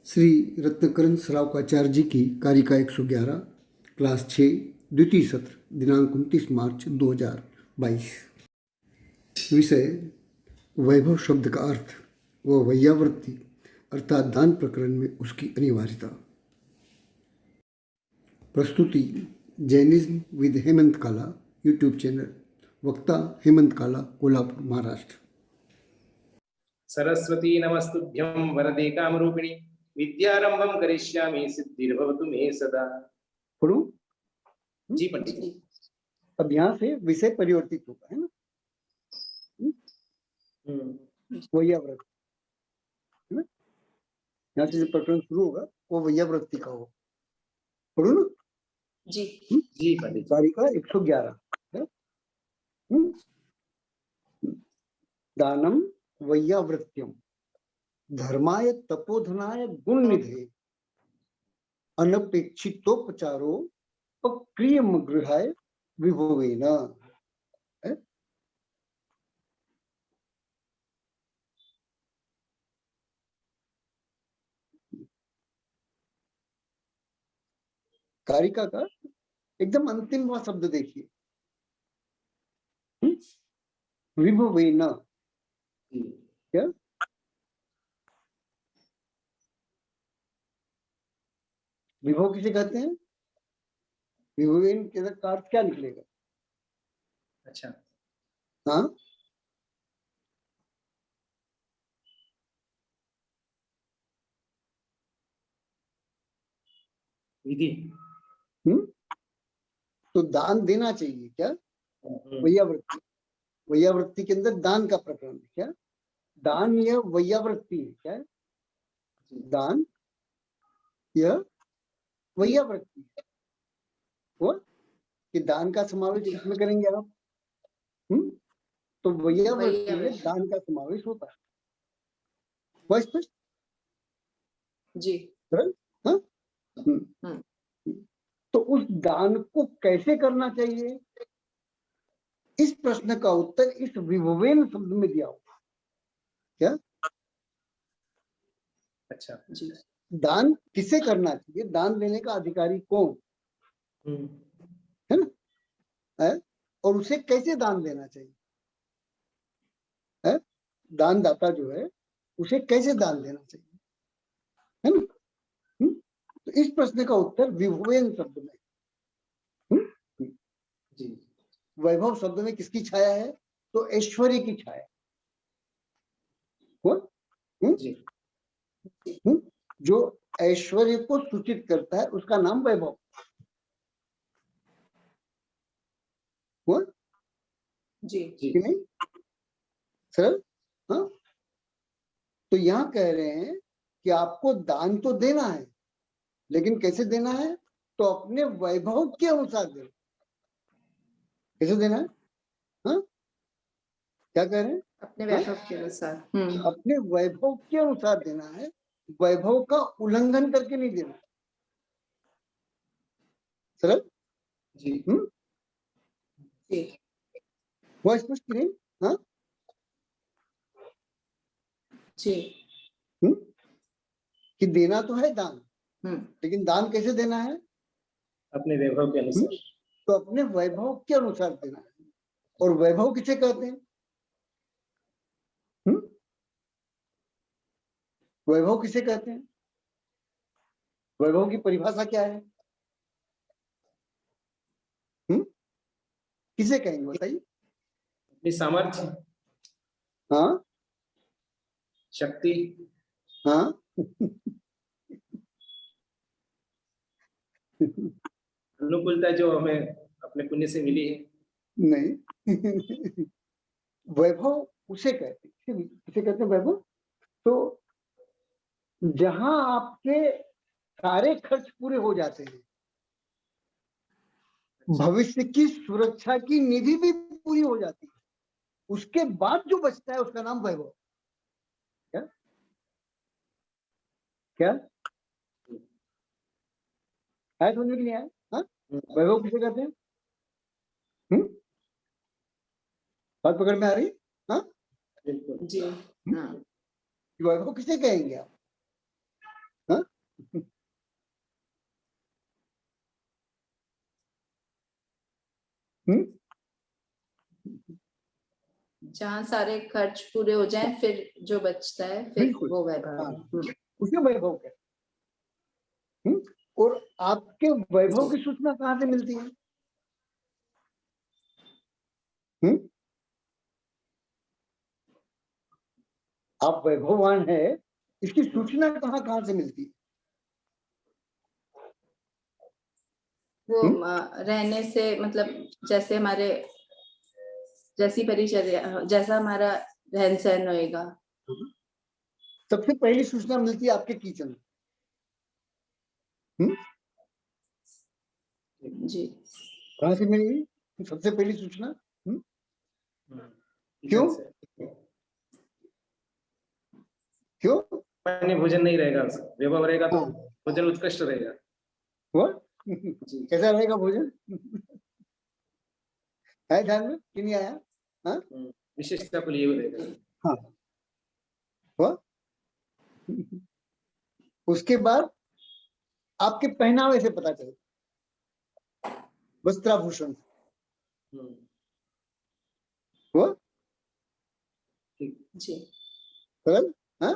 श्री रत्नकरण सरावकाचार्य जी की कारिका 111 क्लास 6 द्वितीय सत्र दिनांक 29 मार्च 2022। विषय वैभव शब्द का अर्थ व वैयावृत्ति अर्थात दान प्रकरण में उसकी अनिवार्यता। प्रस्तुति जैनिज्म विद हेमंत काला यूट्यूब चैनल। वक्ता हेमंत काला, कोल्हापुर, महाराष्ट्र। सरस्वती नमस्तुभ्यं वरदे कामरूपिणी विद्यारंभं करिष्यामि सिद्धिर्भवतु मे सदा। पढ़ूं? जी पंडित जी। अब यहाँ से विषय परिवर्तित होता है ना, वैयावृत्ति है ना। यहाँ से जो प्रकरण शुरू होगा वो वैयावृत्ति का हो। पढ़ो ना जी। जी पंडित। कारिका 111 है। दानम वैयावृत्यम धर्माय तपोधनाय गुण निधे अनपेक्षितोपचारो अक्रियम गृहाय विभवेन। कारिका का एकदम अंतिम वह शब्द देखिए, विभवेन। क्या विभव किसे कहते हैं? विभवेन के अर्थ क्या निकलेगा? अच्छा। हाँ, विधि। तो दान देना चाहिए क्या? वैयावृत्ति, वैयावृत्ति के अंदर दान का प्रकरण है क्या? दान यह वैयावृत्ति है क्या? दान यह वैयावृत्ति है। वो कि दान का समावेश किसमें करेंगे आप? तो वैयावृत्ति में दान का समावेश होता है। वह स्पष्ट जी। हाँ? तो उस दान को कैसे करना चाहिए, इस प्रश्न का उत्तर इस विभवेन शब्द में दिया हुआ। क्या? अच्छा जी। दान किसे करना चाहिए, दान देने का अधिकारी कौन है ना, है? और उसे कैसे दान देना चाहिए है? दानदाता जो है उसे कैसे दान देना चाहिए, है ना। तो इस प्रश्न का उत्तर विभवेन शब्द में। जी। वैभव शब्द में किसकी छाया है? तो ऐश्वर्य की छाया। जी। जो ऐश्वर्य को सूचित करता है उसका नाम वैभव। जी। कि नहीं सर? हाँ, तो यहाँ कह रहे हैं कि आपको दान तो देना है, लेकिन कैसे देना है? तो अपने वैभव के अनुसार देना। कैसे देना है? हाँ, क्या कह रहे हैं? अपने वैभव के अनुसार। अपने वैभव के अनुसार देना है, वैभव का उल्लंघन करके नहीं देना। सरल? जी। जी। वो स्पष्ट की नहीं? हाँ जी। कि देना तो है दान, लेकिन दान कैसे देना है? अपने वैभव के अनुसार। तो अपने वैभव के अनुसार देना है। और वैभव किसे कहते हैं? वैभव किसे कहते हैं? वैभव की परिभाषा क्या है? किसे कहेंगे बताइए? अपनी सामर्थ्य, हाँ शक्ति। हाँ अनुकूलता जो हमें अपने पुण्य से मिली है। नहीं वैभव उसे कहते हैं, किसे कहते हैं वैभव? तो जहां आपके सारे खर्च पूरे हो जाते हैं, भविष्य की सुरक्षा की निधि भी पूरी हो जाती है, उसके बाद जो बचता है उसका नाम वैभव। क्या क्या है? समझ में नहीं आया? हाँ, वैभव किसे कहते हैं? बात पकड़ में आ रही? हाँ जी। हाँ। वैभव किसे कहेंगे आप? हाँ? हम्म, जहाँ सारे खर्च पूरे हो जाएं फिर जो बचता है फिर बिल्कुल। वो वैभव। हाँ, उसे वैभव कहते हैं। और आपके वैभव की सूचना कहाँ से मिलती है? आप वैभववान है, इसकी सूचना कहाँ कहाँ से मिलती है? वो रहने से, मतलब जैसे हमारे जैसी परिचर्या, जैसा हमारा रहन सहन होएगा। सबसे पहली सूचना मिलती है आपके किचन में। जी। कहाँ से मिलेगी सबसे पहली सूचना? क्यों? किचन से। क्यों? सामान्य भोजन नहीं रहेगा, वैभव रहेगा तो हाँ। भोजन उत्कृष्ट रहेगा। वो जी। कैसा रहेगा भोजन? है ध्यान में कि नहीं आया? हाँ, विशेषता को लिए रहेगा। हाँ। वो उसके बाद आपके पहनावे से पता चले, वस्त्राभूषण। वो जी। सरल। हाँ,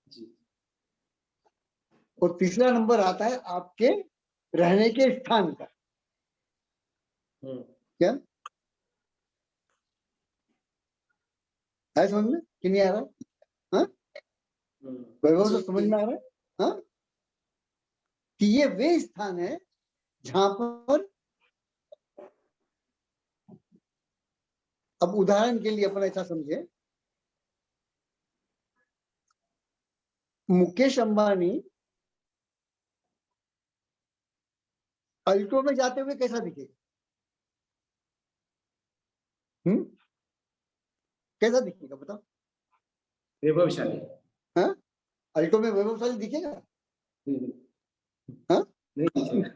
जी। और तीसरा नंबर आता है आपके रहने के स्थान का। क्या है समझ में कि नहीं आ रहा? हाँ, वैभव से समझ में आ रहा है? हाँ, कि ये वे स्थान है जहां पर, अब उदाहरण के लिए अपन ऐसा समझे, मुकेश अंबानी अल्टो में जाते हुए कैसा दिखेगा? कैसा दिखेगा बताओ? वैभवशाली। हाँ, अल्टो में वैभवशाली दिखेगा? हाँ? नहीं दिखेगा।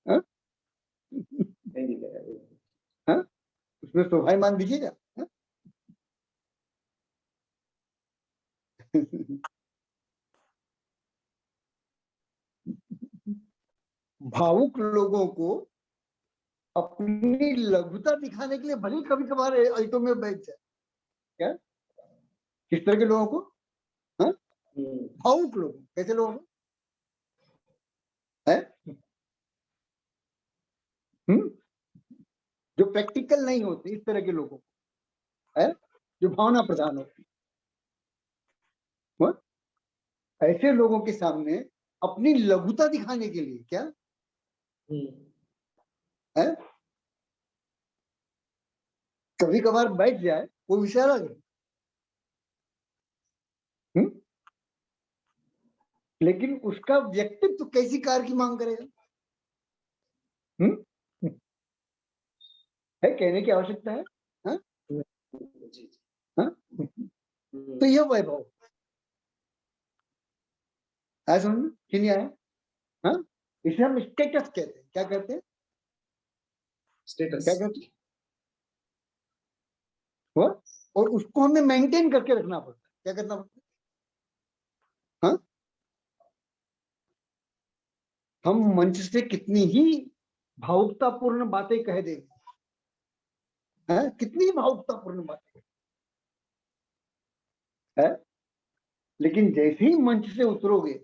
हाँ? नहीं दिखेगा। हाँ? उसमें शोभायमान दिखेगा? हाँ? भावुक लोगों को अपनी लघुता दिखाने के लिए भले कभी कभार अल्टो में बैठ जाए। क्या? किस तरह के लोगों को? हाँ? भावुक लोग। कैसे लोग हैं? जो प्रैक्टिकल नहीं होते, इस तरह के लोगों को है, जो भावना प्रधान होती है। ऐसे लोगों के सामने अपनी लघुता दिखाने के लिए क्या है, कभी कभार बैठ जाए वो विषय अलग है। लेकिन उसका व्यक्तित्व तो कैसी कार की मांग करेगा? है, कहने की आवश्यकता है? हाँ? हाँ? तो यह वैभव है, समझ में कि नहीं आया? हाँ, इसे हम स्टेटस कहते हैं। क्या कहते हैं? स्टेटस। क्या कहते हैं वो? और उसको हमें मेंटेन करके रखना पड़ता है। क्या करना पड़ता है? हाँ, हम मंच से कितनी ही भावुकतापूर्ण बातें कह देंगे, है, कितनी भावुकतापूर्ण बातें है, लेकिन जैसे ही मंच से उतरोगे,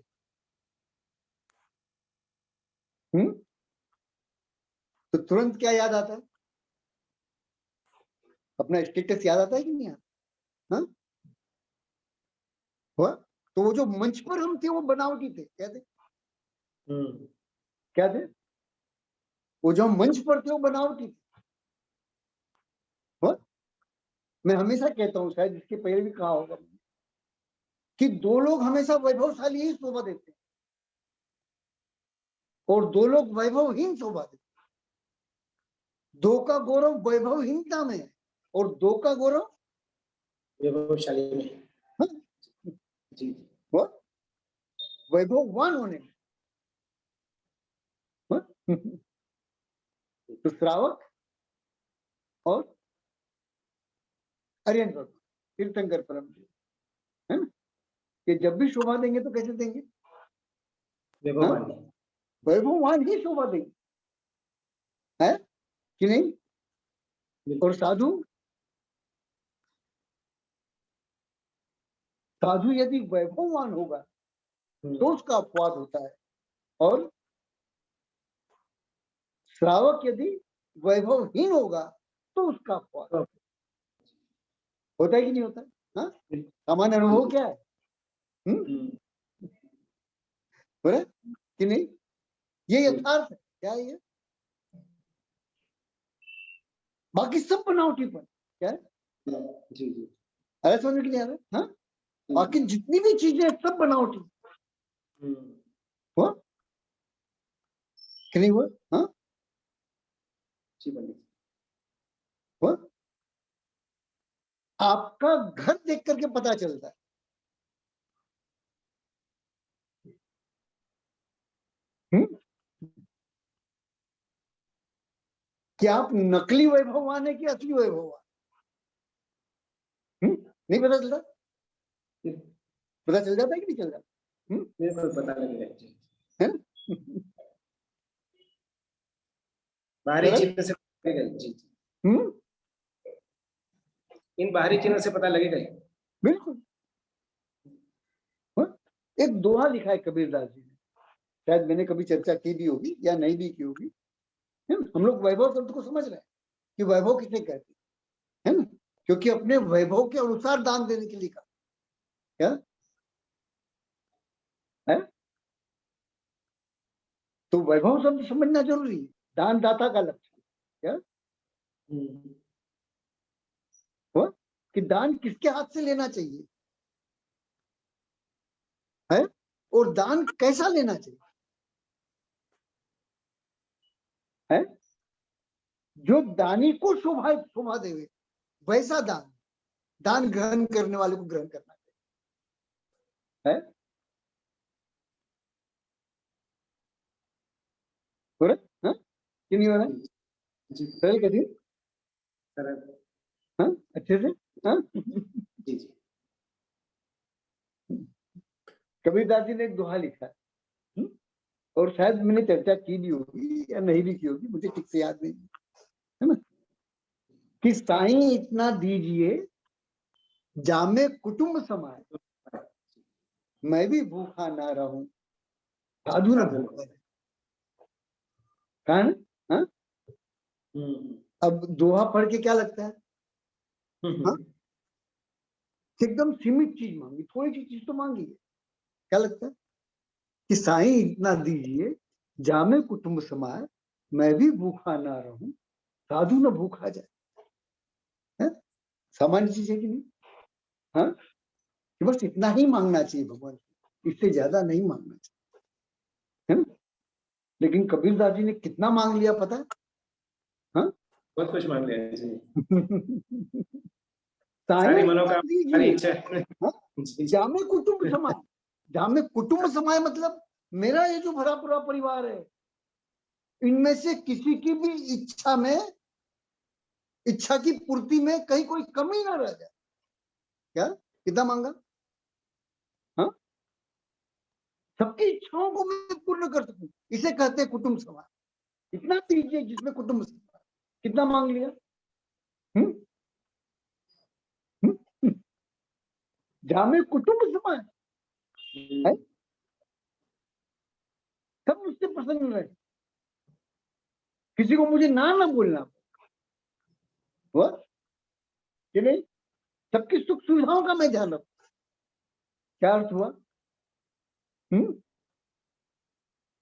तो तुरंत क्या याद आता है? अपना स्टेटस याद आता है कि नहीं आता? हाँ? हुआ? तो वो जो मंच पर हम थे वो बनावटी थे। क्या थे? क्या थे? वो जो मंच पर थे वो बनावटी थे। हुआ? मैं हमेशा कहता हूँ, शायद इसके पहले भी कहा होगा, कि दो लोग हमेशा वैभवशाली ही शोभा देते हैं और दो लोग वैभवहीन शोभा देते हैं। दो का गौरव वैभवहीनता में है और दो का गौरव वैभवशाली में। हाँ? जी। वो वैभववान होने में। हाँ? तो श्रावक और आर्यन भक्त, तीर्थंकर परम जी, है ना, कि जब भी शोभा देंगे तो कैसे देंगे? हाँ? वैभववान। वैभववान ही शोभा देंगे, है कि नहीं? और साधु, साधु यदि वैभववान होगा तो उसका अपवाद होता है, और श्रावक यदि वैभवहीन होगा तो उसका अपवाद होता है कि नहीं होता है? हाँ, सामान्य अनुभव क्या है? हो रहा है कि नहीं? ये यथार्थ है। क्या है ये? बाकी सब बनावटीपन क्या है? जी जी, अरे समझ के नहीं आ रहा? हाँ, बाकी जितनी भी चीजें हैं सब बनावटी हुआ कि नहीं हुआ? हाँ, जी पंडित। हुआ। आपका घर देख करके पता चलता है कि आप नकली वैभववान है कि असली वैभववान। नहीं पता चलता? पता चल जाता है कि नहीं चल जाता? बिल्कुल पता लगेगा जी। है बाहरी सरल? चिन्ह से पता लगेगा जी जी। इन बाहरी चिन्ह से पता लगेगा ही। बिल्कुल। हाँ? एक दोहा लिखा है कबीरदास जी ने, शायद मैंने कभी चर्चा की भी होगी या नहीं भी की होगी। है ना? हम लोग वैभव शब्द को समझ रहे हैं कि वैभव किसे कहते हैं, है ना? क्योंकि अपने वैभव के अनुसार दान देने के लिए कहा। क्या है? तो वैभव शब्द समझना जरूरी है, दानदाता का लक्षण। क्या हुआ कि दान किसके हाथ से लेना चाहिए, है? और दान कैसा लेना चाहिए, है? जो दानी को शोभा देवे वैसा दान, दान ग्रहण करने वाले को ग्रहण करना चाहिए, है? हो रहा है? हाँ? कि नहीं हो रहा है? जी सरल कहती है? सरल। हाँ, अच्छे से। हाँ, जी जी, कबीरदास जी ने एक दोहा लिखा है, और शायद मैंने चर्चा की भी होगी या नहीं भी की होगी, मुझे ठीक से याद नहीं है ना, कि साईं इतना दीजिए जामे कुटुंब समाए, मैं भी भूखा ना रहूं, साधु न भूखा रहे। कहा ना? हाँ? अब दोहा पढ़ के क्या लगता है? हाँ? एकदम सीमित चीज मांगी, थोड़ी सी चीज तो मांगी है। क्या लगता है कि साईं इतना दीजिए जामे कुटुंब समाए, मैं भी भूखा ना रहूं, साधु न भूखा जाए। है? सामान्य चीज है कि नहीं? हाँ, कि बस इतना ही मांगना चाहिए भगवान, इससे ज्यादा नहीं मांगना चाहिए, है ना? लेकिन कबीरदास जी ने कितना मांग लिया पता है? हाँ? बहुत कुछ मांग लिया जी। साईं सारी इतना मनोकामना, सारी दीजिए, इच्छा। हाँ? जी जी, जामे कुटुंब समाए, जामे कुटुंब समाए मतलब मेरा ये जो भरा पूरा परिवार है, इनमें से किसी की भी इच्छा में, इच्छा की पूर्ति में कहीं कोई कमी ना रह जाए। क्या कितना मांगा? हाँ, सबकी इच्छाओं को मैं पूर्ण कर सकूं, इसे कहते हैं कुटुंब समाज। इतना दीजिए जिसमें कुटुंब समाज। कितना मांग लिया? हम्म? हम्म? जामे कुटुंब समाज है, सब मुझसे प्रसन्न रहे, किसी को मुझे ना बोलना हुआ कि नहीं, सबकी सुख सुविधाओं का मैं ध्यान रखूं। क्या अर्थ हुआ?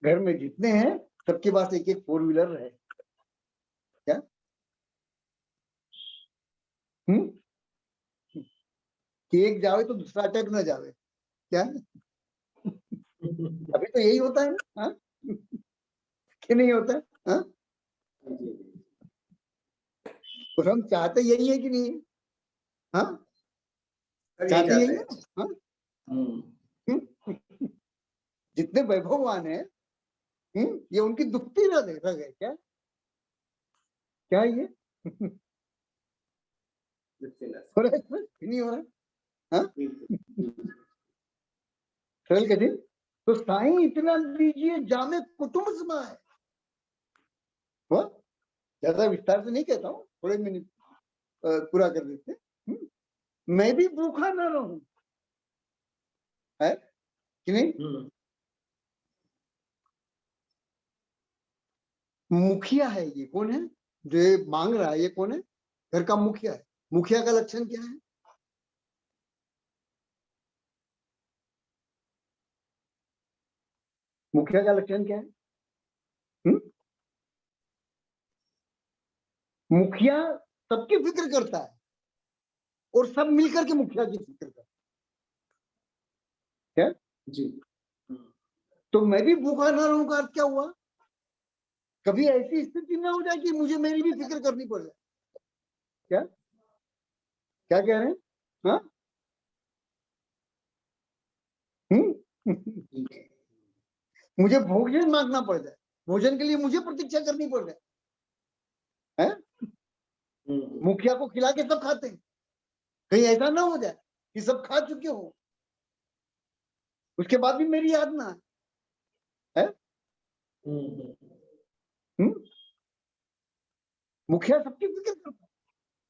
घर में जितने हैं सबके पास एक एक 4 व्हीलर रहे। क्या कि एक जावे तो दूसरा अटक न जावे। क्या अभी तो यही होता है ना? हाँ? कि नहीं होता है? हाँ? तो हम चाहते यही है कि नहीं? हाँ, चाहते यही है ना? हाँ? जितने वैभववान है, ये उनकी दुखती रह गए। क्या क्या है ये? हो रहा है इसमें? नहीं हो रहा है? हाँ? सरल कहते तो साईं इतना दीजिए जामे कुटुंब समाए। ज्यादा विस्तार से नहीं कहता हूँ, थोड़े मिनट पूरा कर देते। मैं भी भूखा न रहूं, है कि नहीं? मुखिया है, ये कौन है जो ये मांग रहा है? ये कौन है? घर का मुखिया है। मुखिया का लक्षण क्या है? मुखिया का लक्षण क्या है? मुखिया सबकी फिक्र करता है और सब मिलकर के मुखिया की फिक्र करता है। क्या जी। तो मैं भी भूखा ना रहूं का अर्थ क्या हुआ? कभी ऐसी स्थिति ना हो जाए कि मुझे मेरी भी फिक्र करनी पड़ जाए। क्या क्या कह रहे हैं? हाँ? मुझे भोजन मांगना पड़ जाए, भोजन के लिए मुझे प्रतीक्षा करनी पड़ जाए, है? मुखिया को खिला के सब खाते हैं, कहीं ऐसा ना हो जाए कि सब खा चुके हो, उसके बाद भी मेरी याद ना है? मुखिया सबकी फिक्र करता है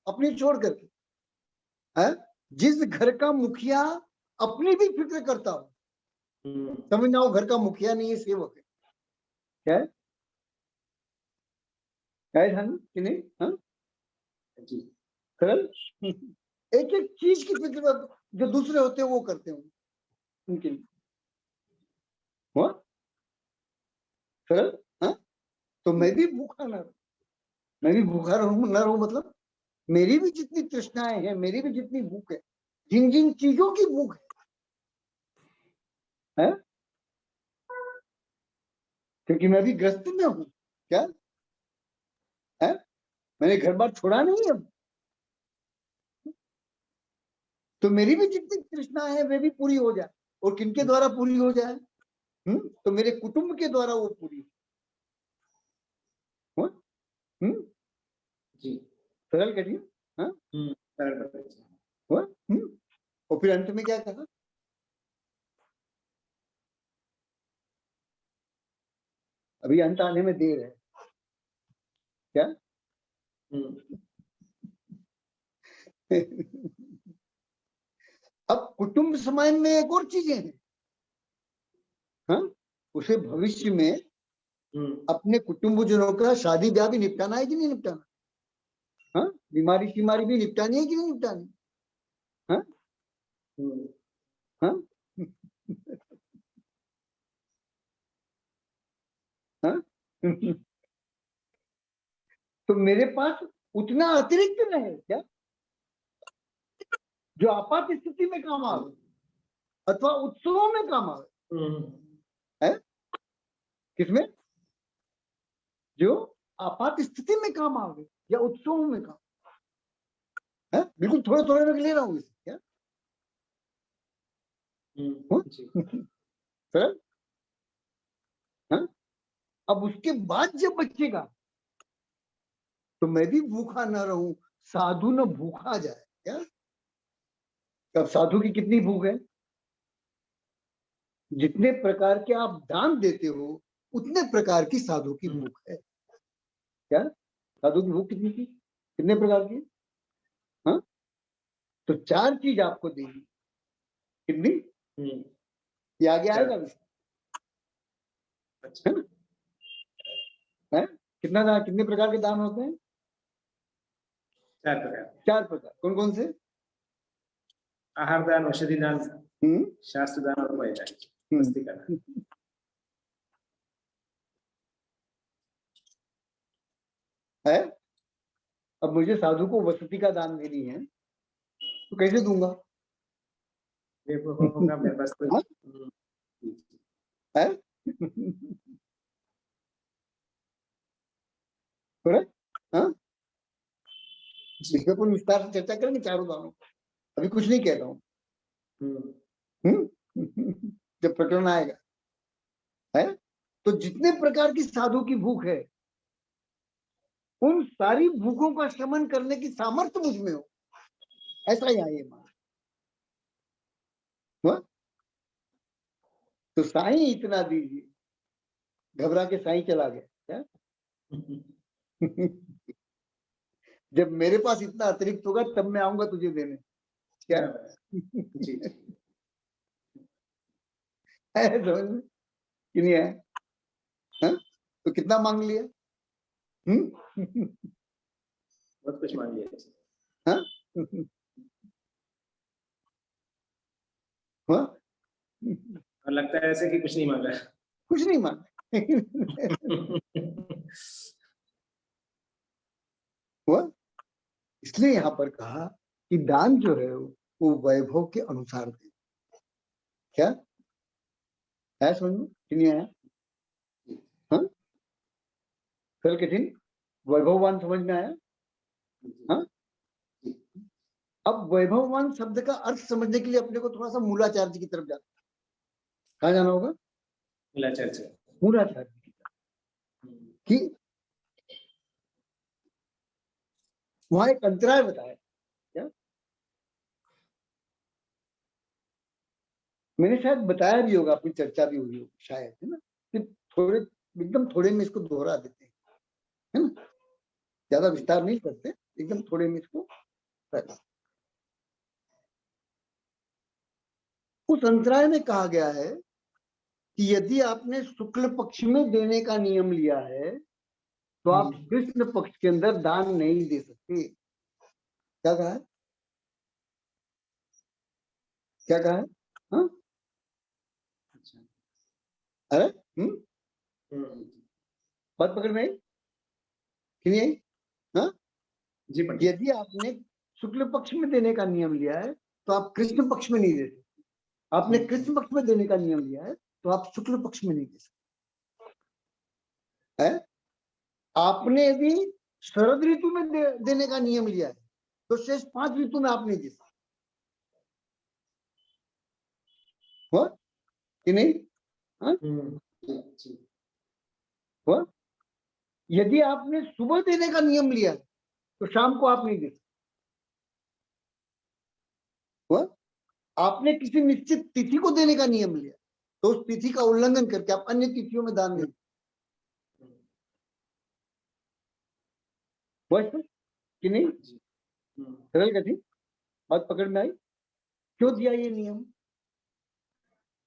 अपनी छोड़ करके, है? जिस घर का मुखिया अपनी भी फिक्र करता हो, समझना हो घर का मुखिया नहीं है, सेवक है। क्या है? क्या है कि नहीं? हाँ जी। सरल। एक एक चीज की फिक्र जो दूसरे होते हैं वो करते हो उनके लिए। हुआ सरल? हाँ? तो मैं भी भूखा ना रहूं, मैं भी भूखा रहूं ना रहूं मतलब मेरी भी जितनी तृष्णाएं हैं, मेरी भी जितनी भूख है, जिन जिन चीजों की भूख है? क्योंकि मैं भी ग्रस्त में हूं। क्या है? मैंने घर बार छोड़ा नहीं अब, तो मेरी भी जितनी तृष्णा है वे भी पूरी हो जाए। और किनके द्वारा पूरी हो जाए? तो मेरे कुटुंब के द्वारा वो पूरी हो। जी। सरल करिए। हाँ? सरल बताइए। हुआ? और फिर अंत में क्या कहा? अभी अंत आने में देर है। क्या? अब कुटुंब समाज में एक और चीजें हैं। हाँ? उसे भविष्य में अपने कुटुंबजनों का शादी ब्याह भी निपटाना है कि नहीं निपटाना? हाँ? बीमारी बीमारी भी निपटानी है कि नहीं निपटानी? हाँ? हाँ? हाँ? तो मेरे पास उतना अतिरिक्त रहे क्या जो आपात स्थिति में काम आवे अथवा उत्सवों में काम आवे। है? किसमें? जो आपात स्थिति में काम आवे या उत्सवों में काम है। बिल्कुल थोड़े थोड़े में ले रहा हूँ इसे। क्या सर? हाँ? अब उसके बाद जब बचेगा तो मैं भी भूखा ना रहूं, साधु न भूखा जाए। क्या? अब साधु की कितनी भूख है? जितने प्रकार के आप दान देते हो उतने प्रकार की साधु की भूख है। क्या? साधु की भूख कितनी की? कितने प्रकार की? हाँ? तो 4 चीज आपको देगी। कितनी? ये आगे आएगा विषय। है ना? है? कितना दान, कितने प्रकार के दान होते हैं? 4 प्रकार। 4 प्रकार। कौन कौन से? आहार दान, औषधि दान, शास्त्र दान और वैदान। है? अब मुझे साधु को वसति का दान देनी है तो कैसे दूंगा? होगा मेरे पास तो। है? हाँ? इस पर विस्तार से चर्चा करेंगे चारों दानों। अभी कुछ नहीं कह रहा हूँ। जब प्रकरण आएगा। है? तो जितने प्रकार की साधु की भूख है उन सारी भूखों का शमन करने की सामर्थ्य मुझ में हो, ऐसा यहाँ ये मान। तो साईं इतना दीजिए, घबरा के साईं चला गया क्या? जब मेरे पास इतना अतिरिक्त होगा तब मैं आऊंगा तुझे देने, क्या? जी है समझ में कि नहीं है? हाँ? तो कितना मांग लिया? बहुत कुछ मांग लिया। हाँ? हाँ? और लगता है ऐसे कि कुछ नहीं मांगा। कुछ नहीं मांगा। हुआ? इसलिए यहाँ पर कहा कि दान जो है वो वैभव के अनुसार दे। क्या है समझ में कि नहीं आया? हाँ? फिर कठिन वैभववान समझ में आया? हाँ? अब वैभववान शब्द का अर्थ समझने के लिए अपने को थोड़ा सा मूलाचार्य की तरफ जाना। कहाँ जाना होगा? मूलाचार्य। मूलाचार्य की तरफ। कि वहां एक अंतराय बताया। क्या मैंने शायद बताया भी होगा, अपनी चर्चा भी हुई होगी शायद, है ना? कि थोड़े एकदम थोड़े में इसको दोहरा देते हैं, है ना? ज्यादा विस्तार नहीं करते, एकदम थोड़े में इसको करते। उस अंतराय में कहा गया है कि यदि आपने शुक्ल पक्ष में देने का नियम लिया है तो आप कृष्ण पक्ष के अंदर दान नहीं दे सकते। क्या कहा है? क्या कहा है? हाँ? अरे बात पकड़ में आई कि नहीं आई? हाँ? जी पंडित। यदि आपने शुक्ल पक्ष में देने का नियम लिया है तो आप कृष्ण पक्ष में नहीं दे सकते। आपने कृष्ण पक्ष में देने का नियम लिया है तो आप शुक्ल पक्ष में नहीं दे सकते। है? आपने यदि शरद ऋतु में देने का नियम लिया है तो शेष 5 ऋतु में आप नहीं दे सकते। हुआ कि नहीं? हाँ? हुआ? यदि आपने सुबह देने का नियम लिया है तो शाम को आप नहीं दे सकते। हुआ? आपने किसी निश्चित तिथि को देने का नियम लिया तो उस तिथि का उल्लंघन करके आप अन्य तिथियों में दान नहीं। कि नहीं? सरल कथी बात पकड़ में आई? क्यों दिया ये नियम?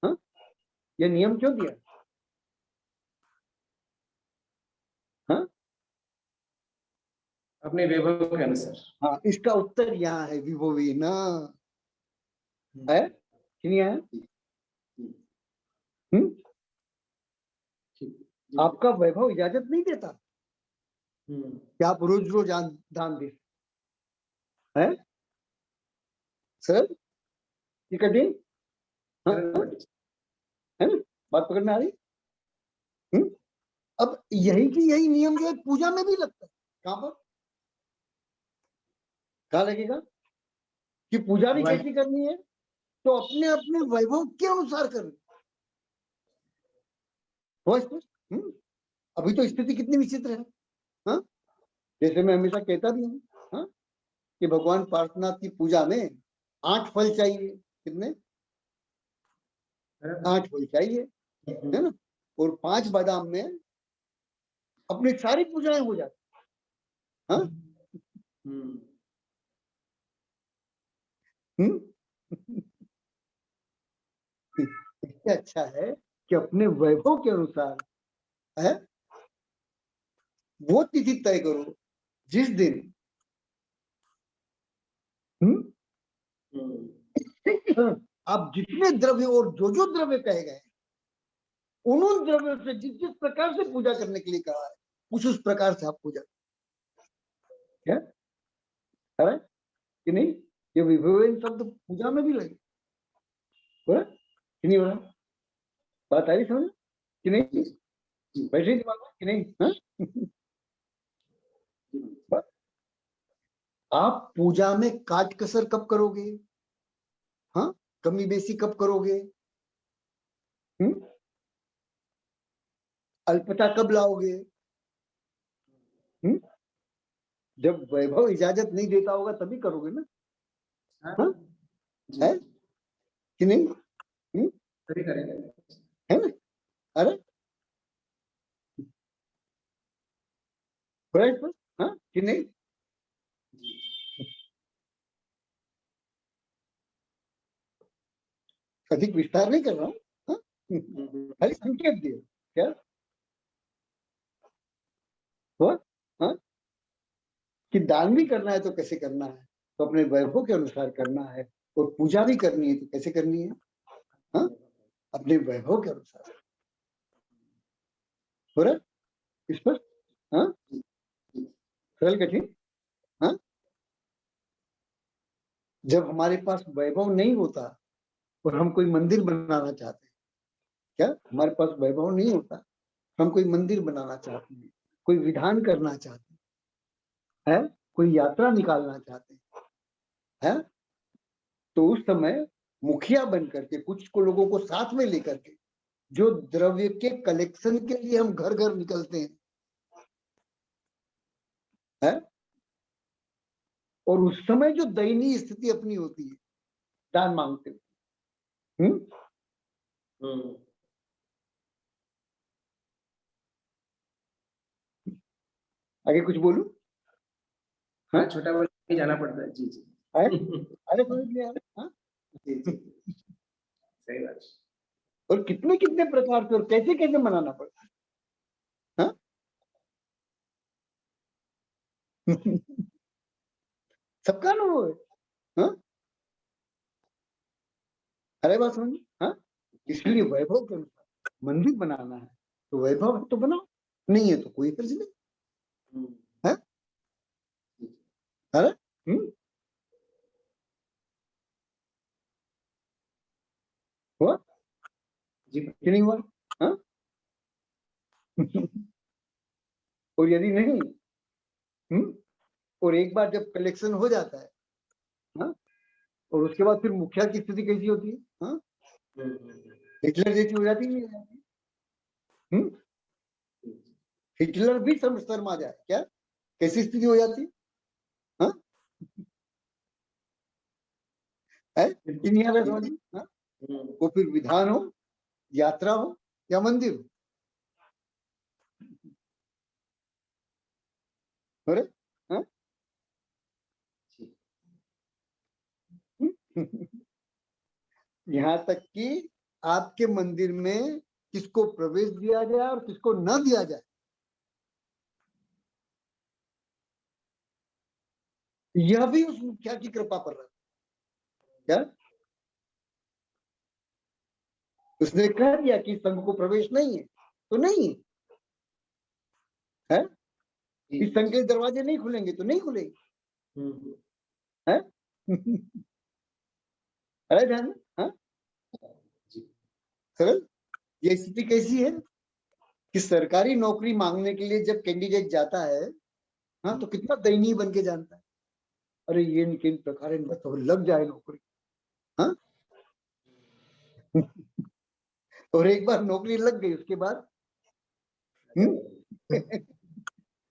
हाँ? ये नियम क्यों दिया? हाँ? अपने वैभव के अनुसार। हाँ, इसका उत्तर यहाँ है, विभोवी ना है कि नहीं है? आपका वैभव इजाजत नहीं देता कि आप रोज रोज दान दे। है सर? ये कठिन है ना? बात पकड़ में आ रही? अब यही की यही नियम जो है पूजा में भी लगता है। कहां पर? कहा लगेगा कि पूजा भी कैसी करनी है? तो अपने अपने वैभव के अनुसार करनी। अभी तो स्थिति कितनी विचित्र है। हाँ? जैसे मैं हमेशा कहता भी हूँ, हाँ? कि भगवान पार्श्वनाथ की पूजा में 8 फल चाहिए। कितने? 8 फल चाहिए, है ना? और 5 बादाम में अपनी सारी पूजाएं हो जाती। हाँ? इससे अच्छा है कि अपने वैभव के अनुसार है वो तिथि तय करो जिस दिन आप जितने द्रव्य और जो द्रव्य कहे गए उन द्रव्यों से जिस जिस प्रकार से पूजा करने के लिए कहा है उस प्रकार से आप पूजा क्या है कि नहीं? ये विभव शब्द पूजा में भी लगे कि नहीं? हो रहा बात आई समझ कि नहीं? वैसे ही दिमाग कि नहीं? हाँ? आप पूजा में काट कसर कब करोगे? हाँ? कमी बेसी कब करोगे? अल्पता कब लाओगे? जब वैभव इजाजत नहीं देता होगा तभी करोगे ना। हाँ? है कि नहीं? तभी करेंगे। है ना? अरे बड़ा स्पष्ट, हाँ कि नहीं? अधिक विस्तार नहीं कर रहा हूँ, हाँ? खाली संकेत दिए क्या हुआ, हाँ? कि दान भी करना है तो कैसे करना है, तो अपने वैभव के अनुसार करना है, और पूजा भी करनी है तो कैसे करनी है, हाँ? अपने वैभव के अनुसार। हो रहा इस पर, हाँ? सरल कठिन, हाँ? जब हमारे पास वैभव नहीं होता और हम कोई मंदिर बनाना चाहते हैं, क्या हमारे पास वैभव नहीं होता, हम कोई मंदिर बनाना चाहते हैं, कोई विधान करना चाहते हैं, है? कोई यात्रा निकालना चाहते हैं, तो उस समय मुखिया बन करके कुछ को लोगों को साथ में लेकर के जो द्रव्य के कलेक्शन के लिए हम घर घर निकलते हैं, है? और उस समय जो दयनीय स्थिति अपनी होती है दान मांगते हुए, आगे कुछ बोलूं? हाँ, छोटा बोल के जाना पड़ता है। जी जी। अरे समझ लिया, हाँ? जी जी, सही बात। और कितने कितने प्रकार से और कैसे कैसे मनाना पड़ता है, हाँ? सबका अनुभव है, हाँ? अरे बात समझ, हाँ? इसलिए वैभव के अनुसार मंदिर बनाना है तो वैभव है तो बनाओ, नहीं है तो कोई खर्च नहीं, है? अरे हुआ जी कि नहीं हुआ, हाँ? और यदि नहीं, और एक बार जब कलेक्शन हो जाता है, हाँ? और उसके बाद फिर मुखिया की स्थिति कैसी होती है, हाँ? हिटलर जैसी हो जाती है, हिटलर भी शर्मा जाए क्या, कैसी स्थिति हो जाती है, हाँ? है? समझ, हाँ? वो फिर विधान हो, यात्रा हो या मंदिर हो, अरे हाँ? यहाँ तक कि आपके मंदिर में किसको प्रवेश दिया जाए और किसको न दिया जाए, यह भी उस मुखिया की कृपा पर रहा, क्या उसने कह दिया कि संघ को प्रवेश नहीं है तो नहीं है, इस संघ के दरवाजे नहीं खुलेंगे तो नहीं खुलेंगे, है? अरे ध्यान, हाँ? सरल, ये स्थिति कैसी है कि सरकारी नौकरी मांगने के लिए जब कैंडिडेट जाता है, हाँ, तो कितना दयनीय बन के जानता है, अरे ये किन प्रकार तो लग जाए नौकरी, हाँ? और एक बार नौकरी लग गई उसके बाद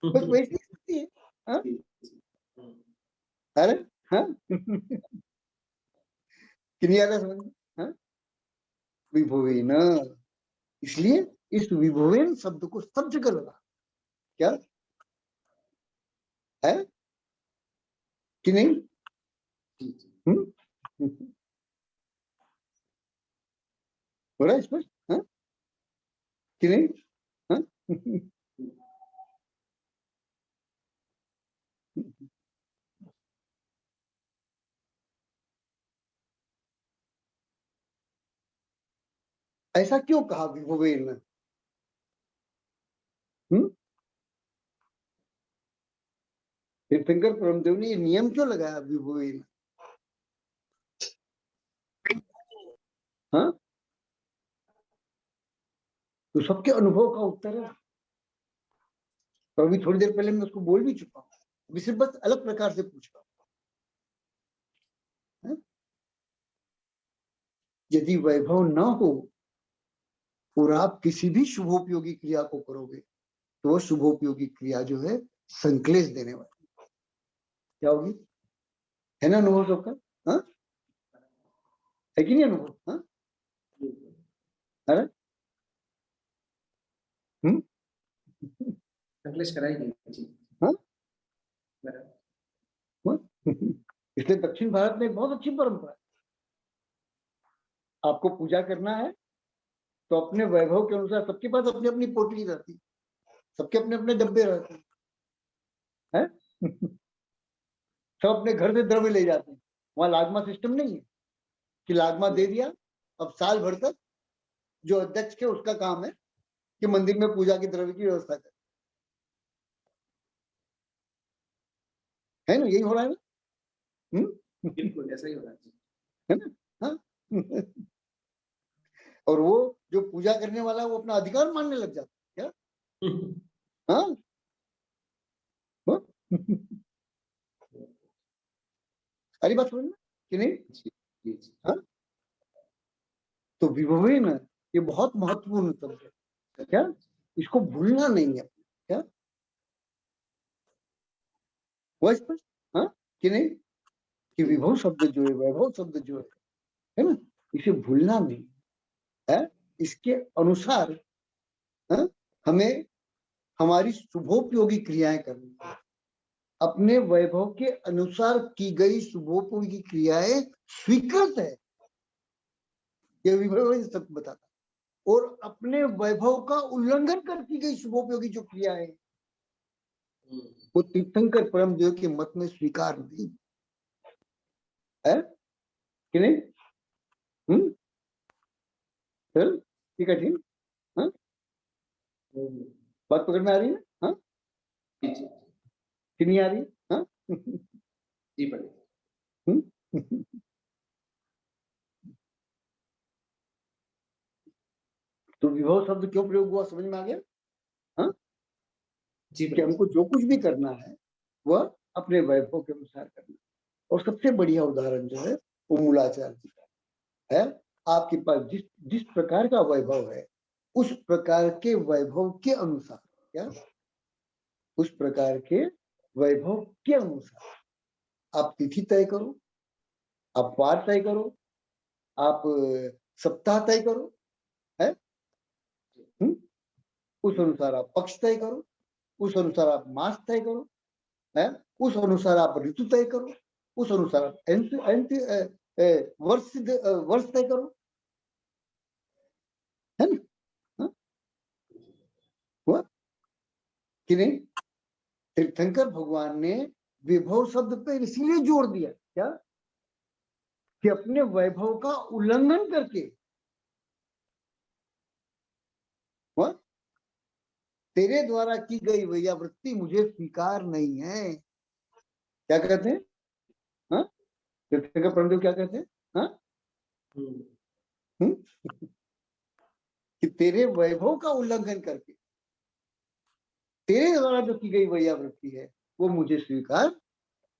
बस वैसी स्थिति है, हाँ? अरे हाँ? कि नहीं आता समझ, हाँ? विभुवेन, इसलिए इस विभुवेन शब्द को सब जगह लगा, क्या है कि नहीं, हो रहा है स्पष्ट, हाँ? कि नहीं, हाँ? ऐसा क्यों कहा विभुवेन, तीर्थंकर परमदेव ने ये नियम क्यों लगाया विभुवेन, हाँ? तो सबके अनुभव का उत्तर है, तो अभी थोड़ी देर पहले मैं उसको बोल भी चुका हूँ, अभी सिर्फ बस अलग प्रकार से पूछ रहा हूँ, यदि वैभव न हो और आप किसी भी शुभोपयोगी क्रिया को करोगे तो वो शुभोपयोगी क्रिया जो है संक्लेश देने वाली, क्या होगी, है ना अनुभव सबका, हाँ? है कि नहीं अनुभव, हाँ? अरे संकलेश कराएगी जी। हाँ? बराबर। इसलिए दक्षिण भारत में एक बहुत अच्छी परंपरा है। आपको पूजा करना है तो अपने वैभव के अनुसार, सबके पास अपनी अपनी पोटली रहती है, सबके अपने अपने डब्बे रहते हैं। सब अपने घर से द्रव्य ले जाते हैं। वहां लागमा सिस्टम नहीं है कि लागमा दे दिया, अब साल भर तक जो अध्यक्ष के उसका काम है कि मंदिर में पूजा की द्रव्य की व्यवस्था करे। है ना, यही हो रहा है ना। बिल्कुल ऐसा ही हो रहा है जी। है ना। हाँ। और वो जो पूजा करने वाला है वो अपना अधिकार मानने लग जाता है क्या। हाँ। हाँ? सारी बात समझ में कि नहीं। जी, जी। हाँ? तो विभवेन ये बहुत महत्वपूर्ण शब्द है क्या, इसको भूलना नहीं है क्या। वो स्पष्ट, हाँ कि नहीं, कि विभव शब्द जो है, वैभव शब्द जो है ना, इसे भूलना नहीं है। इसके अनुसार हमें हमारी शुभोपयोगी क्रियाएं करनी है। अपने वैभव के अनुसार की गई शुभोपयोगी क्रियाएं स्वीकृत है, यह विभव सत्य बताता। और अपने वैभव का उल्लंघन कर की गई शुभोपयोगी जो क्रियाएं वो तीर्थंकर परमदेव के मत में स्वीकार नहीं है कि नहीं। चल ठीक है, ठीक। हाँ, बात पकड़ में आ रही है। हाँ, कि नहीं आ रही। हाँ। जी पंडित। तो विभव शब्द क्यों प्रयोग हुआ, समझ में आ गया। हाँ, जी कि हमको जो कुछ भी करना है वह अपने वैभव के अनुसार करना। और सबसे बढ़िया उदाहरण जो है वो मूलाचार्य जी का है। आपके पास जिस जिस प्रकार का वैभव है उस प्रकार के वैभव के अनुसार, क्या उस प्रकार के वैभव के अनुसार आप तिथि तय करो, आप वार तय करो, आप सप्ताह तय करो, है। उस अनुसार आप पक्ष तय करो, उस अनुसार आप मास तय करो, है। उस अनुसार आप ऋतु तय करो, उस अनुसार आप वर्ष तय करो, है ना। हाँ? हुआ कि नहीं। तीर्थंकर भगवान ने विभव शब्द पे इसीलिए जोर दिया क्या, कि अपने वैभव का उल्लंघन करके हुआ तेरे द्वारा की गई वैयावृत्ति मुझे स्वीकार नहीं है। क्या कहते हैं, हाँ, तीर्थंकर परमदेव क्या कहते हैं, हाँ, कि तेरे वैभव का उल्लंघन करके तेरे द्वारा जो की गई वैयावृत्ति है वो मुझे स्वीकार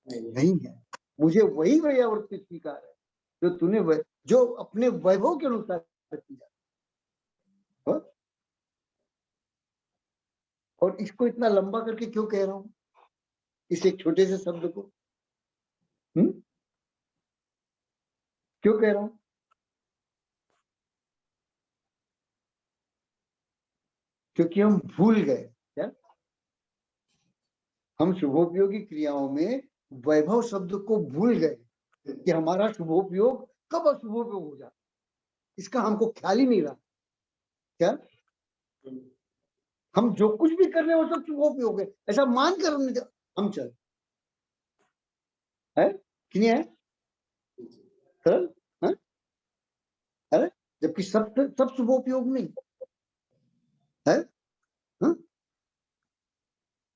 नहीं है। मुझे वही वैयावृत्ति स्वीकार है जो तूने जो अपने वैभव के अनुसार की जाती है। और इसको इतना लंबा करके क्यों कह रहा हूं, इस एक छोटे से शब्द को क्यों कह रहा हूं, क्योंकि हम भूल गए क्या, हम शुभोपयोगी क्रियाओं में वैभव शब्द को भूल गए कि हमारा शुभोपयोग कब अशुभोपयोग हो जाता, इसका हमको ख्याल ही नहीं रहा। क्या हम जो कुछ भी कर रहे हैं वो सब शुभोपयोग है, ऐसा मान कर हम चल है कि नहीं है, सरल है, अरे जबकि सब शुभोपयोग नहीं है,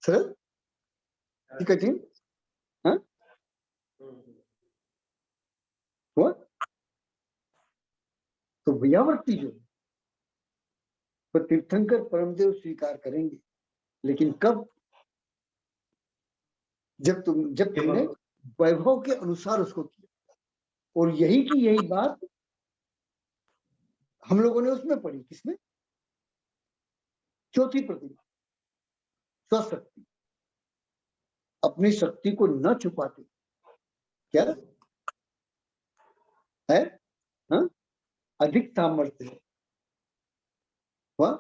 सरल कि कठिन है। हुआ तो वैयावृत्ति जो तो तीर्थंकर परमदेव स्वीकार करेंगे, लेकिन कब, जब तुमने वैभव के अनुसार उसको किया। और यही की यही बात हम लोगों ने उसमें पढ़ी, किसमें, चौथी प्रतिमा, स्वशक्ति, अपनी शक्ति को न छुपाते क्या है, हा? अधिक सामर्थ्य है वह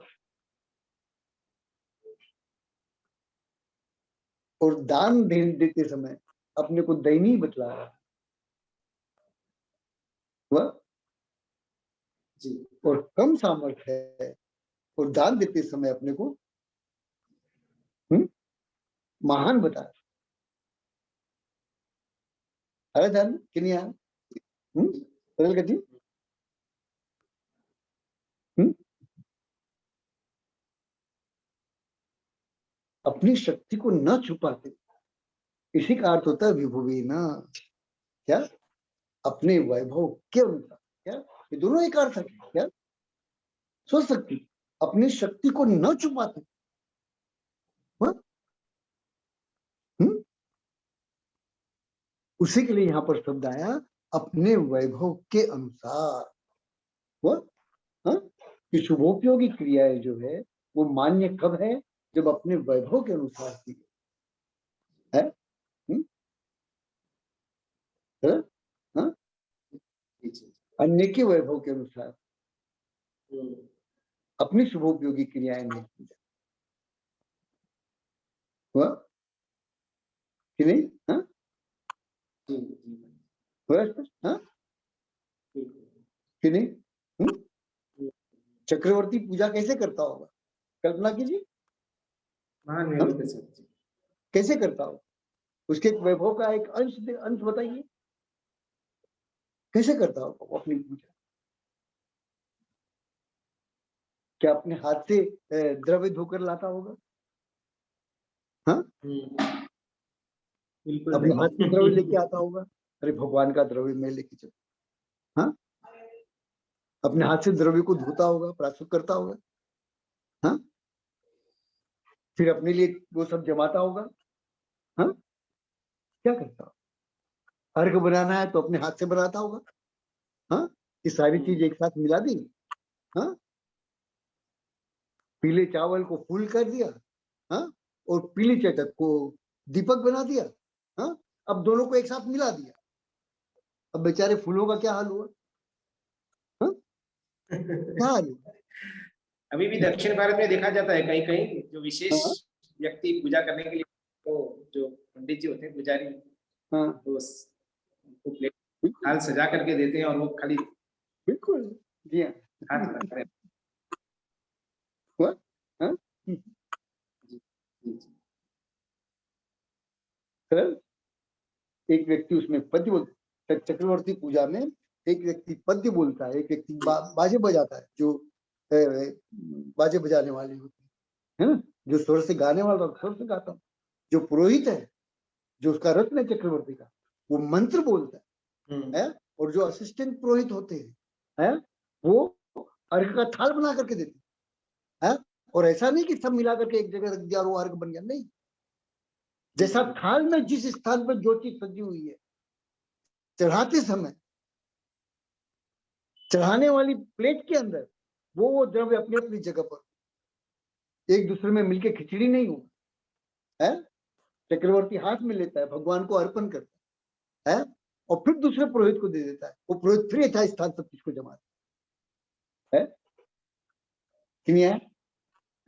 और दान देते समय अपने को दयनीय बतला रहा है वह, जी और कम सामर्थ्य है और दान देते समय अपने को महान बता रहा है। ध्यान कि नहीं आया? सरल गति। अपनी शक्ति को न छुपाते, इसी का अर्थ होता है विभुवी ना, क्या अपने वैभव के अनुसार, क्या ये दोनों एक अर्थ है। क्या सोच सकती, अपनी शक्ति को न छुपाते, उसी के लिए यहाँ पर शब्द आया अपने वैभव के अनुसार। वह कि शुभोपयोगी क्रियाएं जो है वो मान्य कब है, जब अपने वैभव के अनुसार की है, अन्य के वैभव के अनुसार अपनी शुभोपयोगी क्रियाएं नहीं की जाए। हुआ कि नहीं? हाँ कि नहीं? चक्रवर्ती पूजा कैसे करता होगा, कल्पना कीजिए। कैसे करता होगा, उसके वैभव का एक अंश बताइए, कैसे करता होगा वो अपनी पूजा? क्या अपने हाथ से द्रव्य धोकर लाता होगा? हाँ, अपने हाथ से द्रव्य लेके आता होगा, अरे भगवान का द्रव्य मैं लेके चलूं। हाँ, अपने हाथ से द्रव्य को धोता होगा, प्रस्तुत करता होगा। हाँ, फिर अपने लिए वो सब जमाता होगा। हाँ, क्या करता होगा? अर्घ बनाना है तो अपने हाथ से बनाता होगा। हाँ, ये सारी चीज एक साथ मिला दी। हाँ, पीले चावल को फूल कर दिया, हाँ, और पीली चटक को दीपक बना दिया। हाँ, अब दोनों को एक साथ मिला दिया, अब बेचारे फूलों का क्या हाल हुआ? हाँ? क्या हाल हुआ? अभी भी दक्षिण भारत में देखा जाता है कहीं कहीं जो विशेष हाँ? व्यक्ति पूजा करने के लिए, तो जो पंडित जी होते हैं पुजारी, हाँ, वो प्लेट थाल सजा करके देते हैं और वो खाली बिल्कुल जी हाँ। हाथ लगाते हैं। हुआ? हाँ? सर, एक व्यक्ति उसमें पद्य बोलता, चक्रवर्ती पूजा में एक व्यक्ति पद्य बोलता है, एक व्यक्ति बाजे बजाता है, जो बाजे बजाने वाले होते हैं, जो स्वर से गाने वाला स्वर से गाता हूँ, जो पुरोहित है, जो उसका रत्न है चक्रवर्ती का, वो मंत्र बोलता है, और जो असिस्टेंट पुरोहित होते हैं, वो अर्घ का थाल बना करके देते हैं, और ऐसा नहीं कि सब मिला करके एक जगह रख दिया और वो अर्घ बन गया, नहीं। जैसा थाल में जिस स्थान पर जो चीज सजी हुई है, चढ़ाते समय चढ़ाने वाली प्लेट के अंदर वो द्रव्य अपनी अपनी जगह पर, एक दूसरे में मिलके खिचड़ी नहीं होगा, है। चक्रवर्ती हाथ में लेता है, भगवान को अर्पण करता है, और फिर दूसरे पुरोहित को दे देता है, वो पुरोहित फिर यथा स्थान सब चीज को जमाता है कि नहीं है?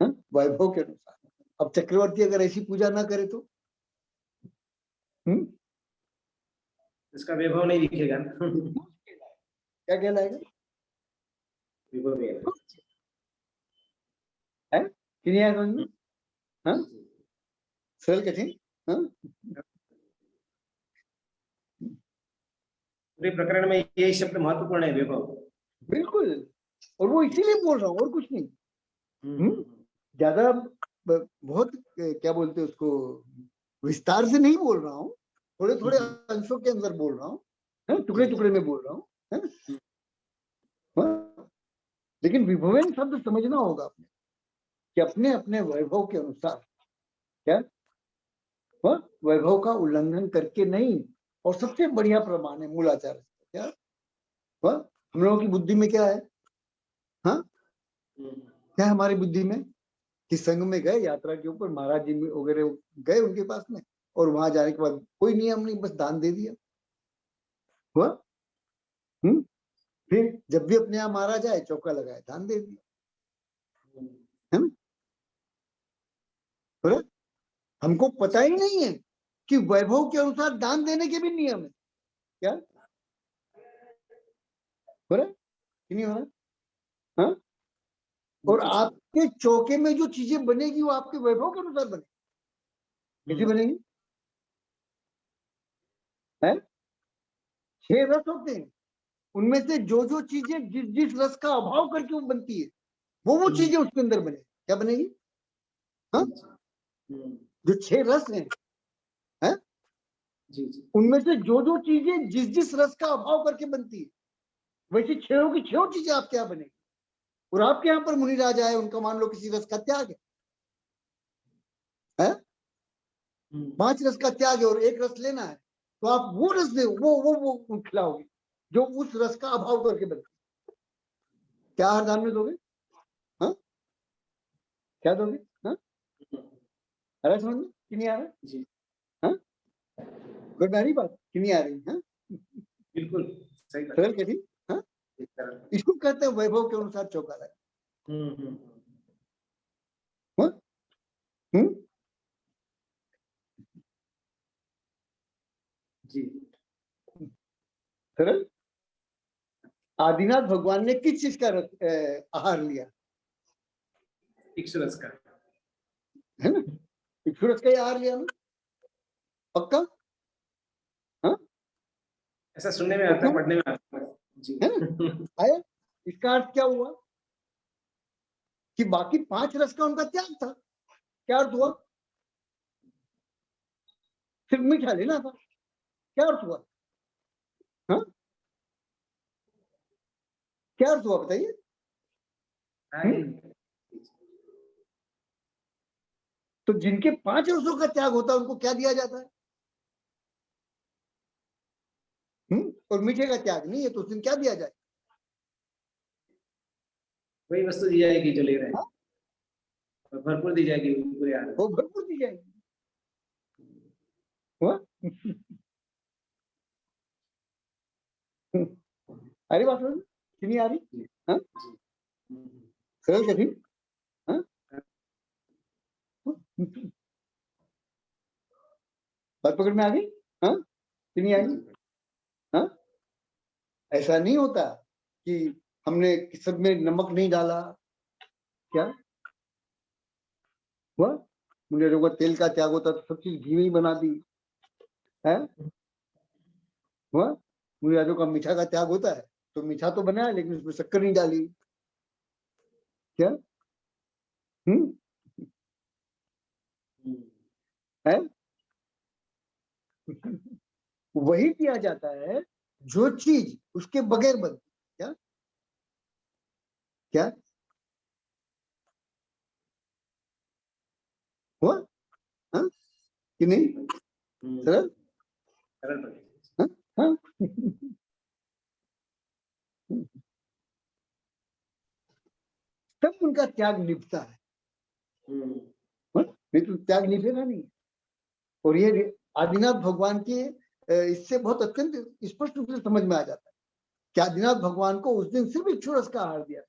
वैभव के अनुसार। अब चक्रवर्ती अगर ऐसी पूजा ना करे तो इसका वैभव नहीं दिखेगा। क्या कहलाएगा? है कि नहीं है समझ में? हाँ, सरल कठिन। हाँ, पूरे प्रकरण में यही शब्द महत्वपूर्ण है, वैभव। बिल्कुल, और वो इसीलिए बोल रहा हूँ और कुछ नहीं। ज्यादा बहुत क्या बोलते हैं उसको, विस्तार से नहीं बोल रहा हूँ, थोड़े थोड़े अंशों के अंदर बोल रहा हूँ, टुकड़े टुकड़े में बोल रहा हूँ। लेकिन विभवेन शब्द समझना होगा आपने कि अपने अपने वैभव के अनुसार, क्या वैभव का उल्लंघन करके नहीं। और सबसे बढ़िया प्रमाण है मूलाचार, क्या हम लोगों की बुद्धि में क्या है? हाँ, क्या है हमारी बुद्धि में कि संघ में गए यात्रा के ऊपर, महाराज जी वगैरह गए उनके पास में, और वहां जाने के बाद कोई नियम नहीं, बस दान दे दिया। हुआ? फिर जब भी अपने यहाँ मारा जाए चौका लगाए दान दे दिया, है ना? हमको पता ही नहीं है कि वैभव के अनुसार दान देने के भी नियम है। क्या हो रहा है कि नहीं हो रहा? हाँ, और आपके चौके में जो चीजें बनेगी वो आपके वैभव के अनुसार बनेगी। कैसी बनेगी? है 6 रस होते हैं, उनमें से जो जो चीजें जिस जिस रस का अभाव करके वो बनती है वो चीजें उसके अंदर बने। क्या बनेगी? हाँ, जो 6 रस हैं, है? जी जी उनमें से जो जो चीजें जिस जिस रस का अभाव करके बनती है वैसी 6 की 6 चीजें आपके यहाँ बनेगी। और आपके यहाँ पर मुनि राजा है, उनका मान लो किसी रस का त्याग है? 5 रस का त्याग है और 1 रस लेना है, तो आप वो रस दे वो खिलाओगे जो उस रस का अभाव करके बनती है। क्या आहार दान में दोगे? हाँ, क्या दोगे? हाँ, आ रहा है समझ में कि नहीं आ रहा? जी हाँ, कोई रही बात कि नहीं आ रही? हाँ, बिल्कुल सही बात। सरल कठी। हाँ, इसको कहते हैं वैभव के अनुसार चौका लगा। हाँ? जी सरल। आदिनाथ भगवान ने किस चीज का आहार लिया? इक्षुरस का। है ना, इक्षुरस का ही आहार लिया ना, पक्का? हाँ, ऐसा सुनने में तो आता है, क्यों? पढ़ने में आता है। जी है ना, आया? इसका अर्थ क्या हुआ कि बाकी 5 रस का उनका त्याग था। क्या अर्थ हुआ? सिर्फ मीठा लेना था। क्या अर्थ हुआ? हाँ, क्या अर्थ हुआ बताइए? तो जिनके 5 रसों का त्याग होता है उनको क्या दिया जाता है? और मीठे का त्याग नहीं है तो उस दिन क्या दिया जाए? वही वस्तु दी जाएगी जो ले रहे हैं, हाँ? और भरपूर दी जाएगी पूरे आहार। वो भरपूर दी जाएगी। हुआ? अरे बात समझ कि नहीं आ रही? हाँ, सरल कठिन। हाँ, बात पकड़ में आ गई? हाँ कि नहीं आई? हाँ, ऐसा नहीं होता कि हमने सब में नमक नहीं डाला। क्या हुआ? मुझे लोगों का तेल का त्याग होता तो सब चीज घी में ही बना दी है। हुआ? मुझे राजों का मीठा का त्याग होता है तो मीठा तो बनाया लेकिन उसमें शक्कर नहीं डाली। क्या है? वही किया जाता है जो चीज उसके बगैर बनती। क्या क्या हुआ? हाँ कि नहीं? सरल। हाँ? हाँ? तब उनका त्याग निभता है। हाँ? नहीं तो त्याग निभेगा नहीं। और ये आदिनाथ भगवान के इससे बहुत अत्यंत स्पष्ट रूप से समझ में आ जाता है कि आदिनाथ भगवान को उस दिन सिर्फ इक्षुरस का आहार दिया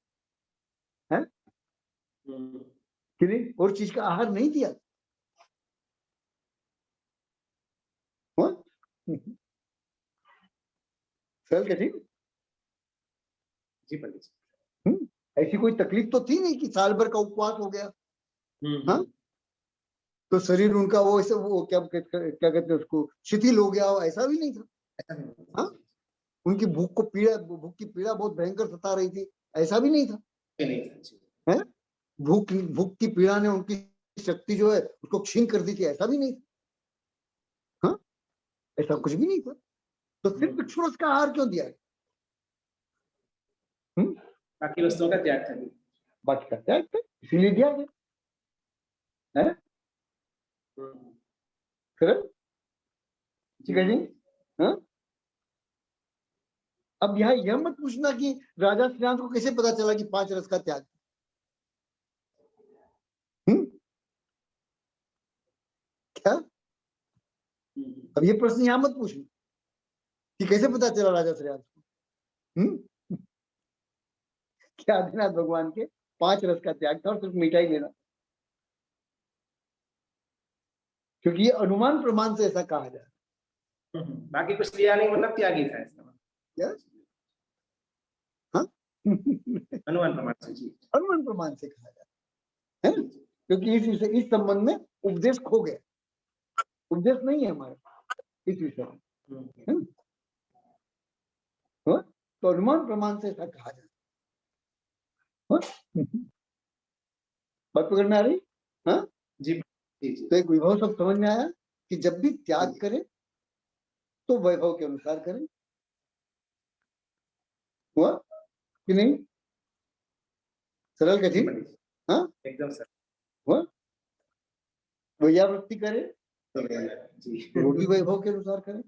है कि नहीं, और चीज का आहार नहीं दिया। हाँ? सरल कठिन। जी पंडित जी। ऐसी कोई तकलीफ तो थी नहीं कि साल भर का उपवास हो गया। हाँ, तो शरीर उनका वो ऐसे वो क्या कहते हैं उसको, शिथिल हो गया हो, ऐसा भी नहीं था। हाँ, उनकी भूख की पीड़ा बहुत भयंकर सता रही थी, ऐसा भी नहीं था। है? भूख भूख की पीड़ा ने उनकी शक्ति जो है उसको क्षीण कर दी थी, ऐसा भी नहीं था। हाँ, ऐसा कुछ भी नहीं था। तो सिर्फ इक्षुरस का आहार क्यों दिया? बाकी वस्तुओं का त्याग कर दिया। बाकी का त्याग था, इसीलिए दिया गया है। ठीक है जी। हाँ, अब यहाँ यह मत पूछना कि राजा श्रीराम को कैसे पता चला कि 5 रस का त्याग। क्या? अब ये प्रश्न यहाँ मत पूछना कि कैसे पता चला राजा श्रीराम को। क्या आदिनाथ भगवान के 5 रस का त्याग था और सिर्फ मिठाई लेना। क्योंकि ये अनुमान प्रमाण से ऐसा कहा जा रहा है। बाकी कुछ लिया नहीं मतलब त्यागी था इसका मतलब। क्या? हाँ अनुमान प्रमाण से जी। अनुमान प्रमाण से कहा जा रहा है ना? क्योंकि इस संबंध में उपदेश खो गया, उपदेश नहीं है हमारे इस विषय में, है ना? हाँ? तो अनुमान प्रमाण से ऐसा कहा जा रहा है। बात पकड़ना आ रही? हाँ जी जी। तो एक विभव सब समझ में आया कि जब भी त्याग करे तो वैभव के अनुसार करे, हुआ कि नहीं? सरल कठिन? हाँ एकदम सर। हुआ? वैयावृत्ति करे जी तो वो भी वैभव के अनुसार करे,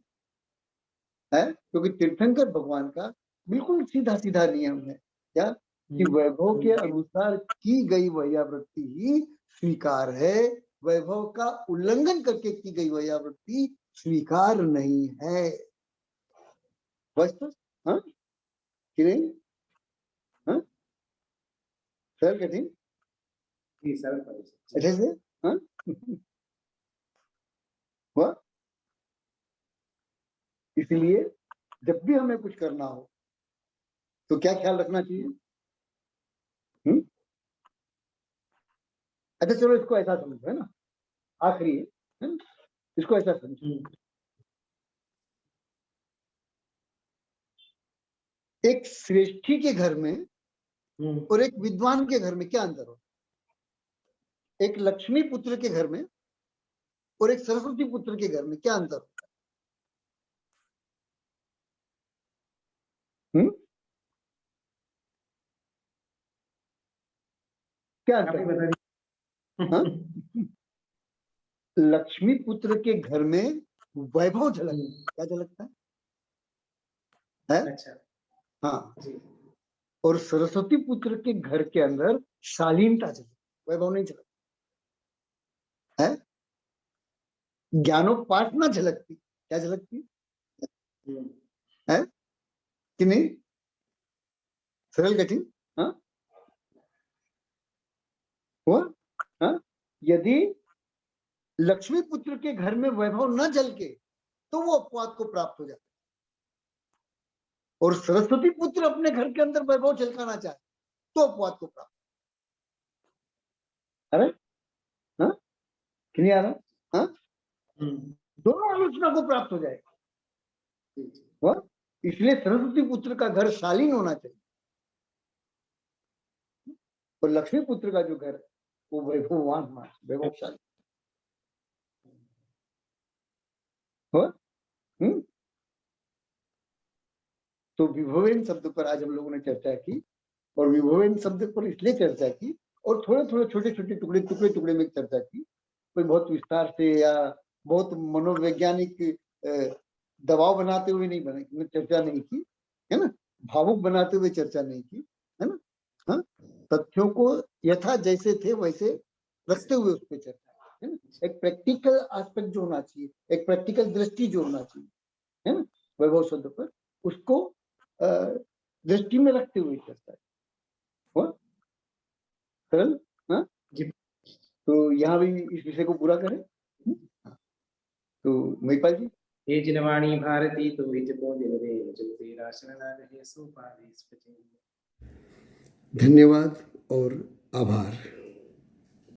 है? क्योंकि तीर्थंकर भगवान का बिल्कुल सीधा सीधा नियम है क्या, कि वैभव के अनुसार की गई वैयावृत्ति ही स्वीकार है, वैभव का उल्लंघन करके की गई वैयावृत्ति स्वीकार नहीं है। बस हाँ कि नहीं? हाँ सर कठिन जी सर। अच्छे से हाँ हुआ? इसलिए जब भी हमें कुछ करना हो तो क्या ख्याल रखना चाहिए? अच्छा चलो इसको ऐसा समझो, है ना, आखिरी है ना? इसको ऐसा समझो, एक श्रेष्ठी के घर में और एक विद्वान के घर में क्या अंतर हो? एक लक्ष्मी पुत्र के घर में और एक सरस्वती पुत्र के घर में क्या अंतर हो? क्या अंतर? हाँ? लक्ष्मी पुत्र के घर में वैभव झलकता, क्या झलकता है? अच्छा हाँ जी। और सरस्वती पुत्र के घर के अंदर शालीनता झलकती, वैभव नहीं झलकता है। ज्ञानोपासना झलकती, क्या झलकती है कि नहीं? सरल कठिन? हाँ हुआ? हाँ यदि लक्ष्मी पुत्र के घर में वैभव न झलके तो वो अपवाद को प्राप्त हो जाता है, और सरस्वती पुत्र अपने घर के अंदर वैभव झलकाना चाहे तो अपवाद को प्राप्त। अरे हाँ कि नहीं आ रहा? हाँ दोनों आलोचना को प्राप्त हो जाएगा। इसलिए सरस्वती पुत्र का घर शालीन होना चाहिए और लक्ष्मी पुत्र का जो घर है वो वैभववान, वैभवशाली हो। तो विभवेन शब्द पर आज हम लोगों ने चर्चा की, और विभवेन शब्द पर इसलिए चर्चा की और थोड़े थोड़े छोटे छोटे टुकड़े टुकड़े टुकड़े में चर्चा की, कोई बहुत विस्तार से या बहुत मनोवैज्ञानिक दबाव बनाते हुए नहीं बने चर्चा नहीं की, है ना, भावुक बनाते हुए चर्चा नहीं की, है ना। हाँ तथ्यों को यथा जैसे थे वैसे रखते हुए उस पर चर्चा, है ना। एक प्रैक्टिकल एस्पेक्ट जो होना चाहिए, एक प्रैक्टिकल दृष्टि जो होना चाहिए, है ना, वैभव शब्द पर उसको दृष्टि में रखते हुए चर्चा है। सरल? हाँ तो यहाँ भी इस विषय को पूरा करें। तो महिपाल जी, हे जिनवाणी भारती तो हिजको दिलवे जो तेरा शरणागत है सो पावे। धन्यवाद और आभार।